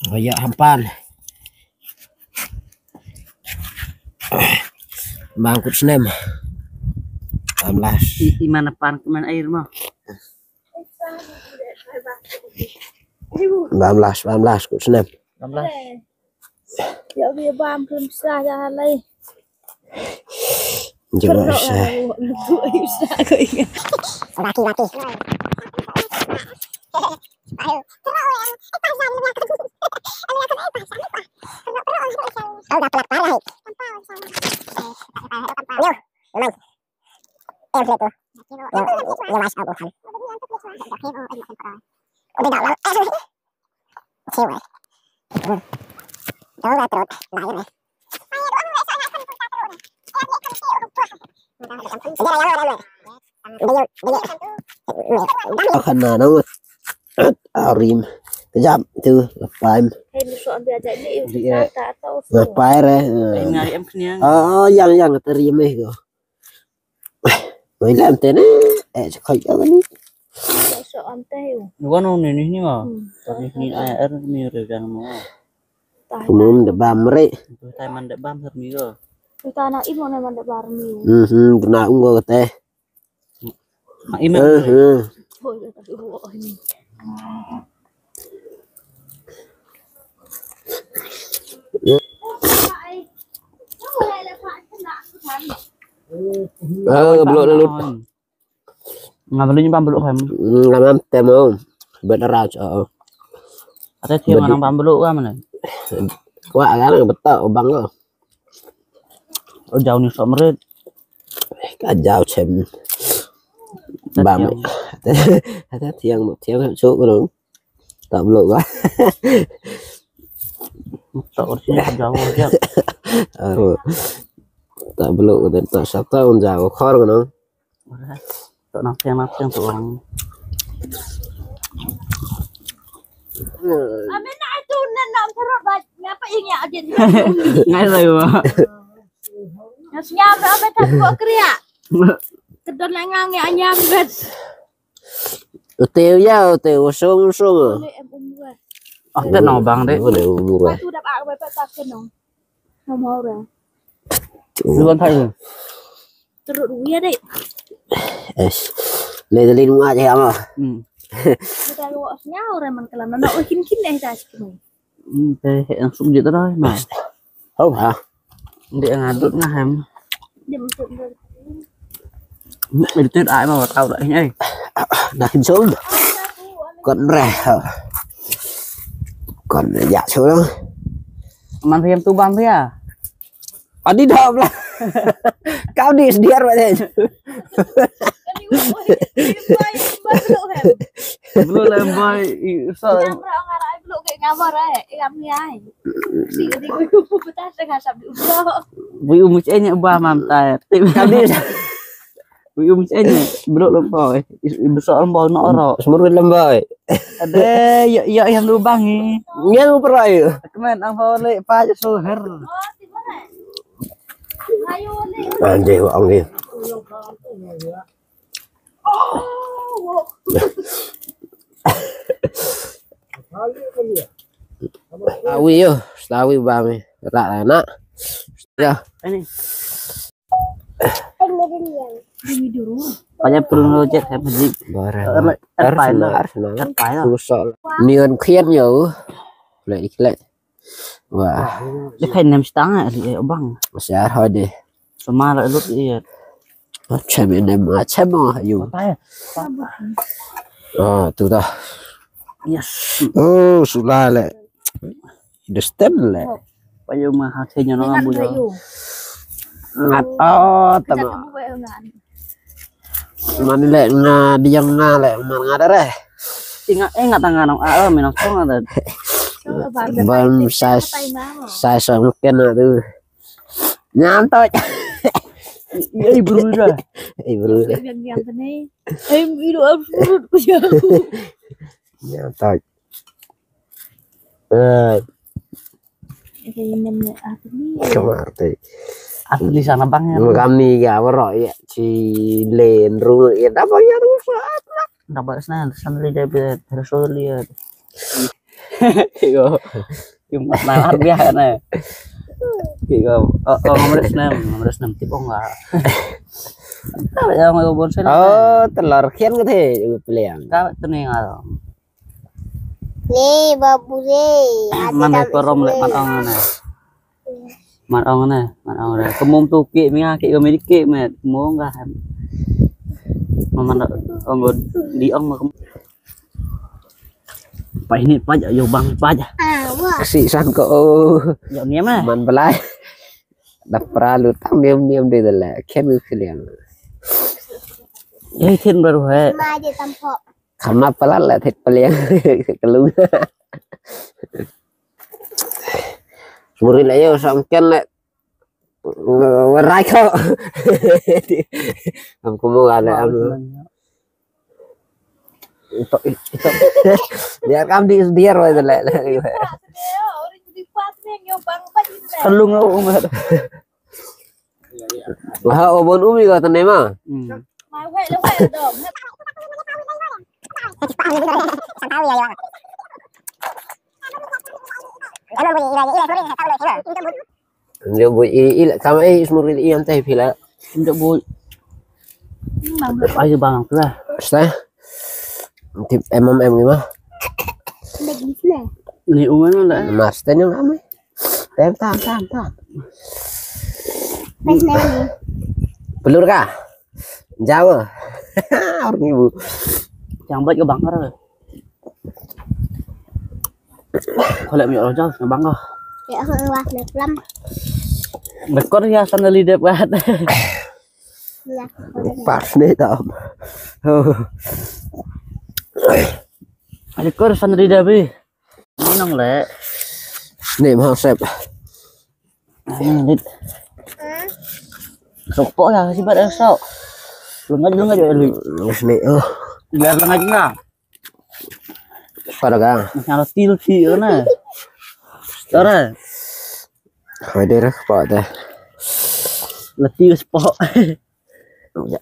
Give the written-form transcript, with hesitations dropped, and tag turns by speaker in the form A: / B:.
A: Kayak hampan. Bangkut senem. 16.
B: Di mana pan kemana air mah?
A: 19 kut senem.
B: 16.
C: Ya dia bam belum sah jalan lagi.
A: Juga bisa. Akan ada arim kejam itu lepain lepai re
B: Ngari em kena.
A: oh yang terim itu mấy làm thế này khỏi cho cái
C: Sợ ăn teo.
B: Gua nong ni mah. Tapi ni air mi re kan mah.
A: minum debam re
B: Tai man de bam mi go.
C: Kita anak ibu mana mana barmi.
A: kena unggo teh
B: Mak iman.
C: Thôi rồi tao đuổi ini.
A: belum lalu
B: Ngam lu nyambam beluk ham.
A: làm tem không bên ra cho
B: Ada tiang nang pam beluk ka mana?
A: quá cái này betul bang lo
B: Oh jauh ni sok meret.
A: cả giàu chém bà mẹ thế thiêng một thiêng số cái đúng tạm lộ quá
B: Sok sini jauh aja.
A: tạm lộ đến tạm sắp tới con giàu khó rồi nó
B: Sok nang tiang tuang.
C: Amin nak tu nanam terus ngapa ingin aja.
B: Ngai rồi.
C: Nasnya berapa tak buat kerja? Kedon lengang ya anyam bet.
A: tiêu giao tiêu xuống xuống
C: Boleh em umur.
B: Ada no bang deh.
A: rồi umur rồi
C: Tu dapat apa tak kenong. Mau orang.
B: Duluan thay.
C: Terus dia deh.
A: lên lên ngoại cho em à
C: Kita luas nyaur emang kalau nak kin deh dah sikit.
B: Teh langsung gitu dah mah.
A: không hả
B: Dia ngadut ngahem.
C: Dia masuk
B: Mình tuyết ai mà tao đợi nhá.
A: đặt hình xuống còn rẻ còn dạ số đó
B: Man thêm tu bam thế à?
A: đi đom là cao đi điên vậy thế
B: Belum lembai so.
C: Yang orang Arab belum kayak ngabar kami ai. Di gue putar dengan sabdi udah.
B: Vui nya ba mam tai.
A: cao đi
B: Vui nya belum lembai. Besok lembai no oro.
A: semua lem boy
B: Ada ya yang lu bangi.
A: nghe lu perai
B: Kemen ang le pa so her.
C: Oh, di mana? Ayo nih.
A: anjir ông đi
C: Oh.
A: tawi yo tawi bang rak anak ya
B: Ini
C: Ini dulu.
B: banyak perlu jet kayak begitu.
A: barang
B: Arsenal.
A: Arsenal
B: Arsenal.
A: rusok nian khiết nhiều lại lại wah
B: Dia kayak 6 setengah dia bang.
A: masih thôi đi
B: Semua lah lu iya.
A: xem em mà xem mà dùng
B: Apa ya?
A: tu ta
B: Yes.
A: sudah lại the step lại
B: Payo mah hasilnya no
C: Dengan
B: ngambu yo.
C: kayu.
A: ngặt
C: Kita
A: tama
C: kebu dengan.
A: mana lại nga đi yang nga lại mà nga đó đấy
B: Ingat tangan nang minang song ada.
A: Vâng, sai sớm cái nào từ nhám tôi
B: Iya buru dah.
A: ibu
C: Yang tadi. Video upload punya.
A: nhám tôi
C: Ini apa nih?
A: kemar tuh
B: Aku di sana bang ya.
A: kami gak beroi si len rumah itu apa ya rusak
B: Dapat sana sana lihat terus lihat. Kiko cuma nalar biasa nih. Kiko nomor 6 tipe enggak. Yang mau bonsai.
A: Oh, telur kian ke thế pilihan.
B: Kau tuh ngal.
C: Nih babu deh.
B: Mana korom lek matong nih. Matong nih. Kemum tuh ki mia ki mediki met mau enggak. Mama ông đi ông mà không phải nè pa vô băng pa
C: Wah.
A: Si san ko
B: dạo ném á
A: man balai. Dapra lu tam niam de la kian ke pilihan.
B: ấy thiên baru he
C: Ma aja tampok.
A: Karena pala la thit pilihan kelu. Sumuri la yo sam ken la warai ko. Am ko mo ala am.
B: itu
A: Biar kam di dia roy la.
C: Orang di pas nih nyobang apa ini?
B: telung umur
A: Wah obon umi ka tane ma.
C: Mai huệ là huệ dong.
A: Dia bu i la kam ai sumuri i antai pila.
B: untuk bu ayo bang tuh lah
A: Sta. Tip em gimana?
C: Lagi sih.
B: ini umur lah
A: Mas tanya kami. Tam.
C: Pas nih.
A: Pelur kah? Jawa. Orang ibu.
B: chẳng bớt cái băng rồi thôi lại miệng cho băng rồi
C: Ya hơn qua đẹp lắm.
B: mình có ra sandali đẹp quá
C: Là
A: Pas nih tam.
B: ada có sandali đẹp đi ini nong lẹ
A: Nih mau sep.
B: ini rokok ya sih pada esok belum aja lu
A: Ngus nih.
B: biar lang aja lah
A: Pada ka.
B: nyala til sih na Tara
A: Hai deh pak teh.
B: là til sport
A: Ya.